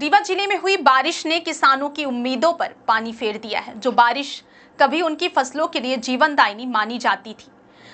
रीवा जिले में हुई बारिश ने किसानों की उम्मीदों पर पानी फेर दिया है। जो बारिश कभी उनकी फसलों के लिए जीवनदायिनी मानी जाती थी,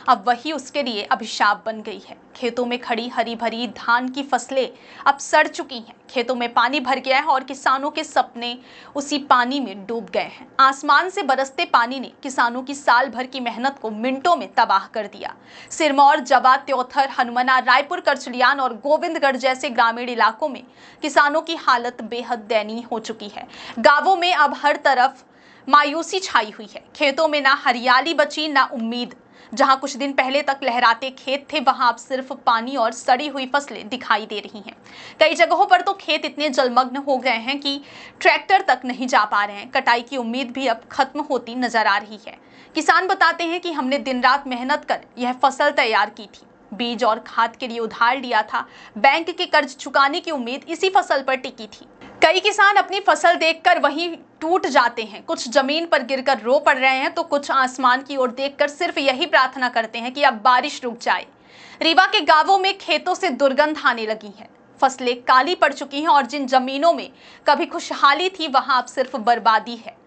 अब वही उसके लिए अभिशाप बन गई है। खेतों में खड़ी हरी भरी धान की फसलें अब सड़ चुकी हैं। खेतों में पानी भर गया है और किसानों के सपने उसी पानी में डूब गए हैं। आसमान से बरसते पानी ने किसानों की साल भर की मेहनत को मिनटों में तबाह कर दिया। सिरमौर, जवा, त्योथर, हनुमना, रायपुर, करचलियान और गोविंदगढ़ जैसे ग्रामीण इलाकों में किसानों की हालत बेहद दयनीय हो चुकी है। गांवों में अब हर तरफ मायूसी छाई हुई है। खेतों में ना हरियाली बची, ना उम्मीद। जहां कुछ दिन पहले तक लहराते खेत थे, वहां अब सिर्फ पानी और सड़ी हुई फसलें दिखाई दे रही हैं। कई जगहों पर तो खेत इतने जलमग्न हो गए हैं कि ट्रैक्टर तक नहीं जा पा रहे हैं। कटाई की उम्मीद भी अब खत्म होती नजर आ रही है। किसान बताते हैं कि हमने दिन रात मेहनत कर यह फसल तैयार की थी, बीज और खाद के लिए उधार लिया था, बैंक के कर्ज चुकाने की उम्मीद इसी फसल पर टिकी थी। कई किसान अपनी फसल देखकर वहीं टूट जाते हैं। कुछ जमीन पर गिरकर रो पड़ रहे हैं तो कुछ आसमान की ओर देखकर सिर्फ यही प्रार्थना करते हैं कि अब बारिश रुक जाए। रीवा के गांवों में खेतों से दुर्गंध आने लगी है। फसलें काली पड़ चुकी हैं और जिन जमीनों में कभी खुशहाली थी, वहां अब सिर्फ बर्बादी है।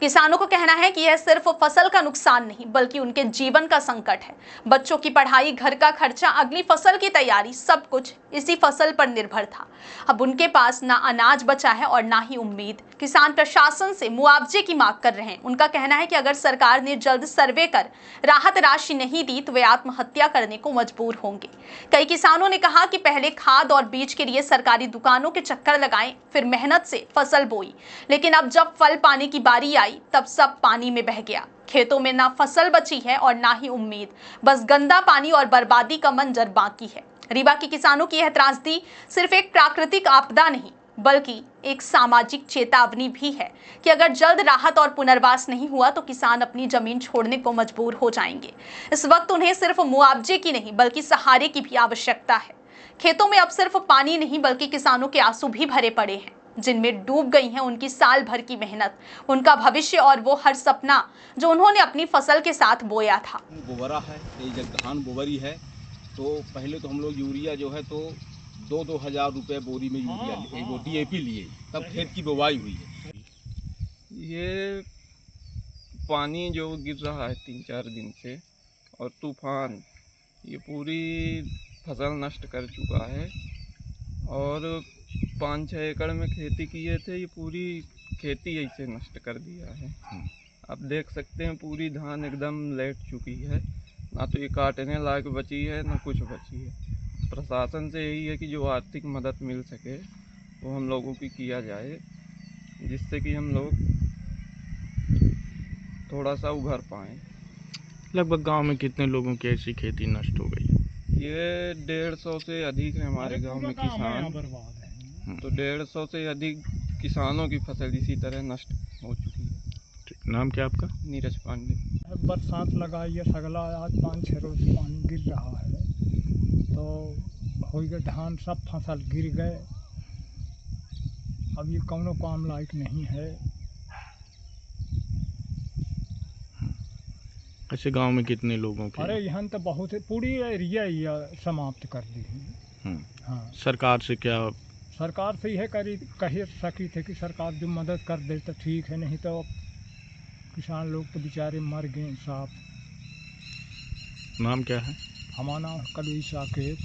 किसानों को कहना है कि यह सिर्फ फसल का नुकसान नहीं, बल्कि उनके जीवन का संकट है। बच्चों की पढ़ाई, घर का खर्चा, अगली फसल की तैयारी, सब कुछ इसी फसल पर निर्भर था। अब उनके पास ना अनाज बचा है और ना ही उम्मीद। किसान प्रशासन से मुआवजे की मांग कर रहे हैं। उनका कहना है कि अगर सरकार ने जल्द सर्वे कर राहत राशि नहीं दी तो वे आत्महत्या करने को मजबूर होंगे। कई किसानों ने कहा कि पहले खाद और बीज के लिए सरकारी दुकानों के चक्कर लगाएं, फिर मेहनत से फसल बोई, लेकिन अब जब फल पाने की बारी आई तब सब पानी में बह गया। खेतों में ना फसल बची है और ना ही उम्मीद, बस गंदा पानी और बर्बादी का मंजर बाकी है। रीवा के किसानों की यह त्रासदी सिर्फ एक प्राकृतिक आपदा नहीं, बल्कि एक सामाजिक चेतावनी भी है कि अगर जल्द राहत और पुनर्वास नहीं हुआ तो किसान अपनी जमीन छोड़ने को मजबूर हो जाएंगे। इस वक्त उन्हें सिर्फ मुआवजे की नहीं, बल्कि सहारे की भी आवश्यकता है। खेतों में अब सिर्फ पानी नहीं, बल्कि किसानों के आंसू भी भरे पड़े हैं, जिनमें डूब गई है उनकी साल भर की मेहनत, उनका भविष्य और वो हर सपना जो उन्होंने अपनी फसल के साथ बोया था। बोवरा है, ये जब धान बोवरी है तो पहले तो हम लोग यूरिया जो है तो 2-2 हज़ार रुपये बोरी में यूरिया वो DAP लिए, तब खेत की बुवाई हुई है। ये पानी जो गिर रहा है 3-4 दिन से और तूफान, ये पूरी फसल नष्ट कर चुका है। और 5-6 एकड़ में खेती किए थे, ये पूरी खेती ऐसे नष्ट कर दिया है। आप देख सकते हैं पूरी धान एकदम लेट चुकी है, ना तो ये काटने लायक बची है ना कुछ बची है। प्रशासन से यही है कि जो आर्थिक मदद मिल सके वो हम लोगों की किया जाए, जिससे कि हम लोग थोड़ा सा उभर पाएँ। लगभग गांव में कितने लोगों की ऐसी खेती नष्ट हो गई? ये 150 से अधिक है हमारे गांव में किसान, तो 150 से अधिक किसानों की फसल इसी तरह नष्ट हो चुकी है। ठीक, नाम क्या आपका? नीरज पांडे। बरसात लगाई है सगला, आज 5-6 रोज पानी गिर रहा है तो हो गए धान, सब फसल गिर गए। अब ये कौनो काम लायक नहीं है। ऐसे गांव में कितने लोगों की? अरे यहाँ तो बहुत है, पूरी एरिया समाप्त कर दी है। हाँ, सरकार से क्या? सरकार से यह कह सकी थे कि सरकार जो मदद कर दे तो ठीक है, नहीं तो किसान लोग तो बेचारे मर गए साहब। नाम क्या है? हमारा नाम कलवी साकेत।